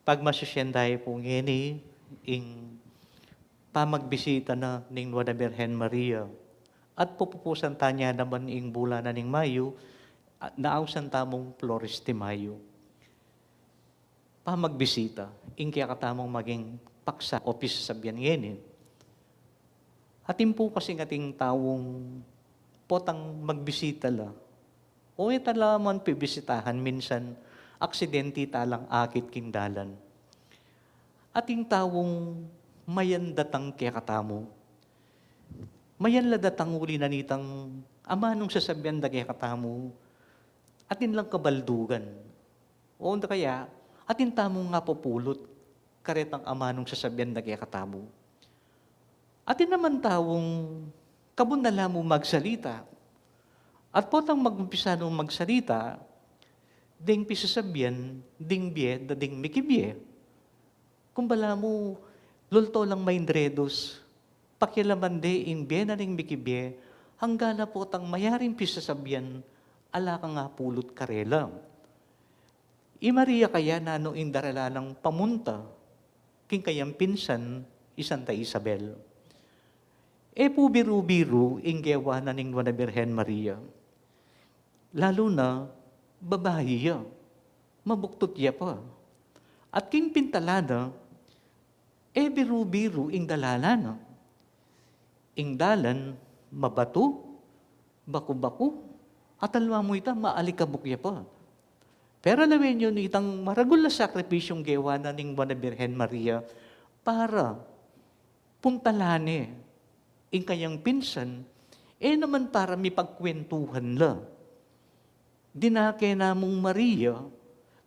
Pagmasusyendahay po ngini, ing pamagbisita na ning Nueva Birhen Maria. At pupupusan tanya naman ing bulan na ning Mayo, naawsan tamong Flores de Mayo. Pamagbisita, ing kaya katamong maging paksa o pisasabihan ngini. Atin po kasi ngating tawong potang magbisita la. O italaman pibisitahan minsan, aksidente talang akit kindalan. Ating tawong mayan datang kaya katamo. Mayan la datang uli na nitang ama nung sasabihan da kaya katamo. Atin lang kabaldugan. O kaya, atin tamong nga populot. Karetang ama nung sasabihan da kaya katamo. Atin naman tawong kabundala mo magsalita. At potang mag-umpisa nung magsalita, ding pisasabihan, ding biye, da ding mikibye. Kumbala mo, lulto lang maindredos, pakilaman de in biye na ning mikibye, hangga na potang mayaring pisasabihan, ala ka nga pulot karela. I Maria kaya na no indarala ng pamunta, king kayang pinsan, Santa Isabel. E po biru-biru, inggewa na ning Nueva Birhen Maria. Lalo na, babae ya. Mabuktot ya pa. At king pintalada, biru-biru ing dalalana. Ing dalan, mabato, baku-baku, at alwa mo ita, maalikabok ya pa. Pero lawin yun, itang maragul na sakripisyong gewa na ning Nueva Birhen Maria para puntalane ing kayang pinsan, naman para mipagkwentuhan la. Dinake namong Maria,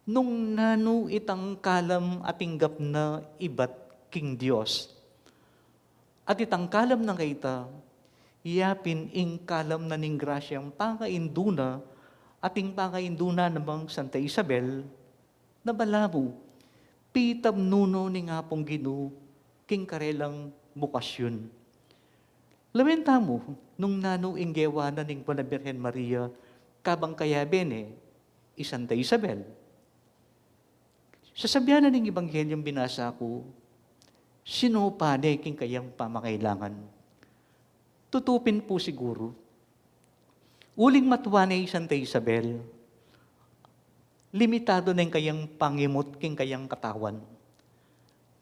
nung nano itang kalam atinggap na ibat king Diyos. At itang kalam na kaita, iyapin ing kalam na ning grasyang pangainduna, ating pangainduna namang Santa Isabel, na balabo, pitam nuno ni nga pong ginu, king karelang bukasyon. Lawenta mo, nung nano inggewa na ning Nueva Birhen Maria, kabang kaya bene, Santa Isabel. Sasabihan na ning Ebanghelyong binasa ko, sino pa king kayang pamakailangan? Tutupin po siguro. Uling matuwa ni Santa Isabel, limitado na yung kayang pangimot king kayang katawan.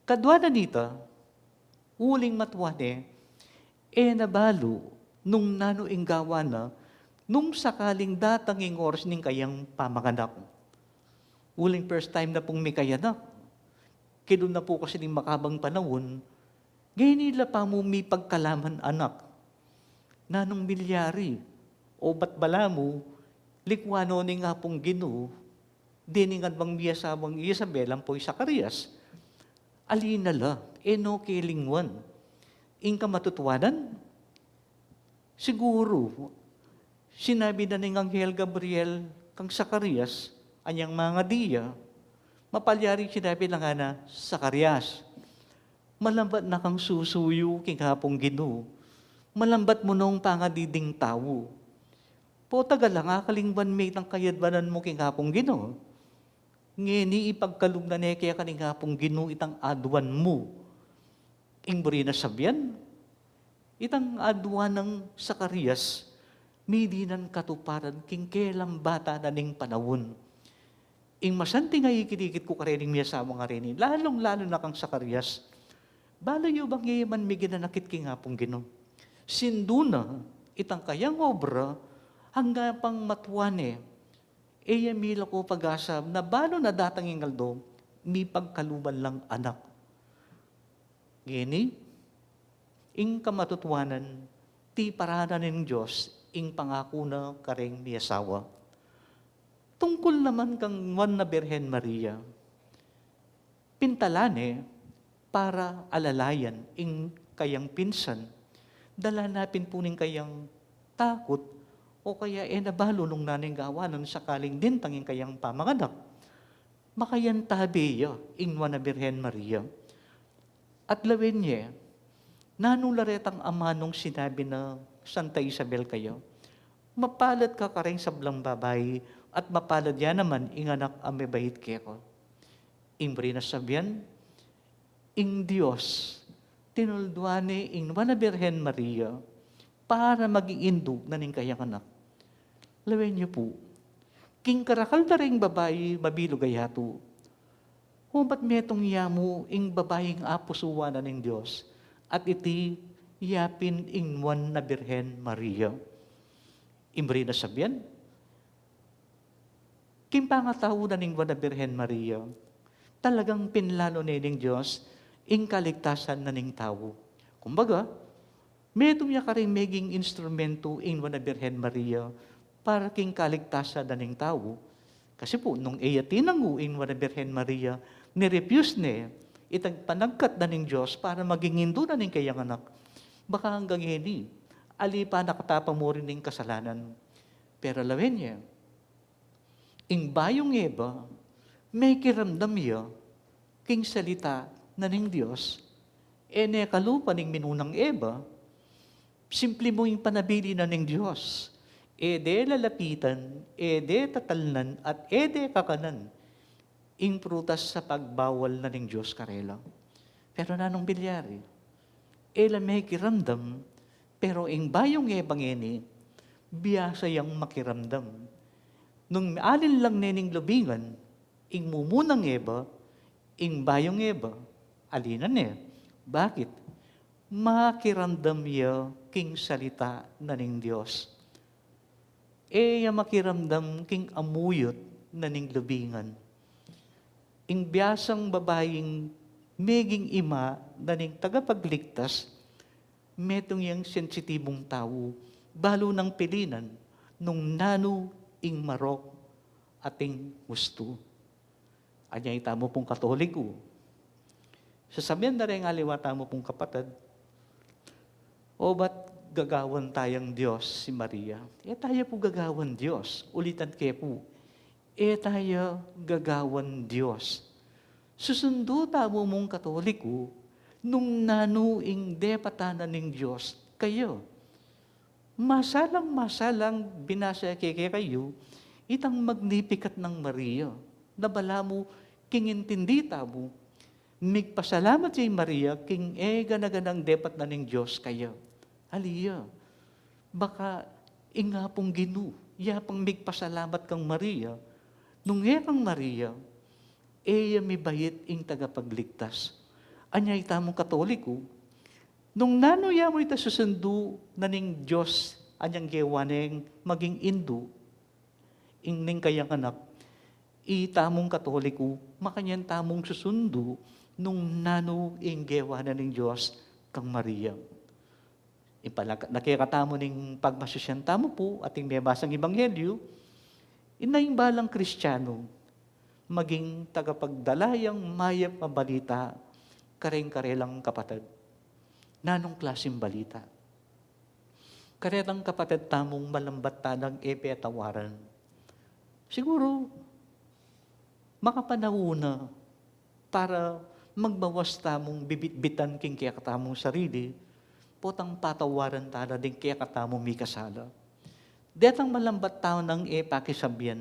Kadwa na nita, uling matuwa ni, nabalo, nung nano inggawa na, nung sakaling datanging oras ning kayang pamakanak. Uling first time na pong may kayanak. Kidun na po kasi ning makabang panahon, ngayon nila pa mo may pagkalaman anak. Nanong milyari, o ba't bala mo, likwano ni nga pong ginu, diningan bang miyasawang Isabel ang po'y Zacarias. Alinala, no kilingwan. Ingka matutuwanan? Siguro, sinabi na ni Anghel Gabriel kang Zacarias, anyang mga diya, mapalyari sinabi na nga na, Zacarias, malambat na kang susuyo king hapong ginu, malambat mo nung pangadiding tao. Po tagal lang, kalingban may tang kayadbanan mo king hapong ginu. Ngini ipagkalog na kaya kaning hapong ginu itang aduan mo. Ing buri na sabyan, itang aduan ng Zacarias, midinan katuparan king kelang bata na ning panawon. Ing masanti nga ikidikit ko karening miyasama nga rin, lalong-lalo na kang Zacarias. Balo yu bang yaman may ginanakit king hapong gino. Sinduna, itang kayang obra, hanggang pang matuwane, mila ko pag-asab, na balo na datang ingaldo, mi pagkaluban lang anak. Gini, ing kamatutuanan, ti parada ng Diyos, ing pangako na kareng ni asawa. Tungkol naman kang Nueva Birhen Maria, pintalane para alalayan ing kayang pinsan, dalanapin po ning kayang takot o kaya nabalo nung naning gawanan sakaling din tanging kayang pamaganak. Makayan tabiya ing Nueva Birhen Maria. At lawin niya, nanularetang ama nung sinabi na Santa Isabel kayo, mapalad ka kareng sablang babay at mapalad yan naman inganak amebahit keko. Imbri na sabihan, ing Diyos, tinulduane ing wana Birhen Maria, para maging indog na ning kayang anak. Lawen niyo po, king karakal na ring babae mabilog ayato, hubat metong yamu ing babaeng apusuwa na ning Diyos, at iti yapin ing wan na Birhen Maria. Imbri na sabihan, kimpangataw na ning wan na Birhen Maria, talagang pinlano ning Diyos, ing kaligtasan na ning tao. Kumbaga, metong ya karing maging instrumento ing wan na Birhen Maria, para king kaligtasan na ning tao. Kasi po, nung tinango ing wan na Birhen Maria, nirefuse ne, itag panagkat na ning Diyos para maging indo na ning kayang anak. Baka hanggang hini, alipa nakatapang mo rin ning kasalanan. Pero lawen niya, ing bayong Eva, may kiramdam niya, king salita na ning Diyos, ene kalupa ning minunang Eva, simple mo yung panabili na ning Diyos, ede lalapitan, ede tatalnan, at ede kakanan, ing prutas sa pagbawal na ning Diyos karela. Pero nanong bilyari, ela may kiramdam, pero ing bayong Eva ngeni, biyasa yang makiramdam. Nung alin lang nening lubingan, ing mumunang Eva, ing bayong Eva, alinan niya. Bakit? Makiramdam niya king salita na ning Diyos. Makiramdam king amuyot na ning lubingan. Ing biyasang babaeng meging ima na ning tagapagligtas, metong yang sensitibong tao, balo ng pilinan, nung nano ing marok ating gusto. Anya itamo pong Katoliko. Sasabihan na rin aliwata mo pong kapatid, o ba't gagawan tayang Diyos si Maria? Tayo po gagawan Diyos. Ulitan kayo po. Tayo gagawan Diyos. Susundo tamo mong Katoliko, nung nanuing depatanan ng Diyos kayo. Masalang binasa kayo, itang magnificat ng Maria, nabala mo, king intindi tamo, migpasalamat si Maria, king ganaganang depat na ng Diyos kayo. Aliya, baka ingapong ginu, yapang migpasalamat kang Maria, nung kang Maria, may bayit ing tagapagligtas. Anyay tamong Katoliko, nung nanuya mo ita susundo na ning Diyos, anyang gewaneng maging indo, ing ning kayang anak, itamong Katoliko, makanyan tamong susundo, nung nano ing gewanan ng Diyos, kang Maria. Nakikatamo ning pagmasusyan tamo po, ating may basang Ebanghelyo, inayong balang Kristiyano, maging tagapagdalayang mayap na balita, kareng-karelang kapatid. Nanong klaseng balita? Karelang kapatid tamong malambat tanang epetawaran. Siguro, makapanahuna para magbawas tamong bibit-bitan king kaya katamong sarili, potang patawaran tada din kaya katamong may kasala. Detang malambat tao ng pakisabihan,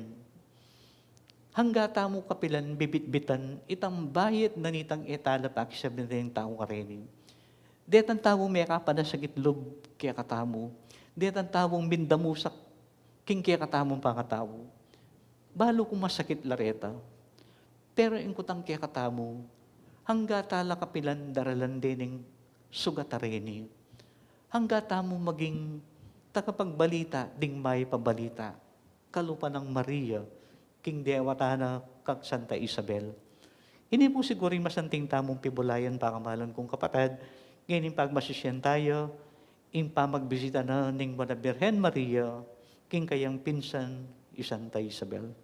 hangga tamo kapilan bibit-bitan, itang bayit na nitang etala pakisabihan rin tao karenin. Detang tawong may kapanasagit loob kaya katamo, detang tawong bindamusak king kaya katamong pangatawo. Balo kung masakit lareta, pero ingkutang kaya katamo, hangga tala kapilan daralan dining sugatareni. Hangga tamo maging takapagbalita, ding may pabalita, kalupa ng Maria, king dewatana kag Santa Isabel. Hindi po siguro masanting tamong pibulayan pakamalan kong kapatid, ngayon pagmasisyan tayo, in pamagbisita na ning Birhen Maria, king kayang pinsan, Santa Isabel.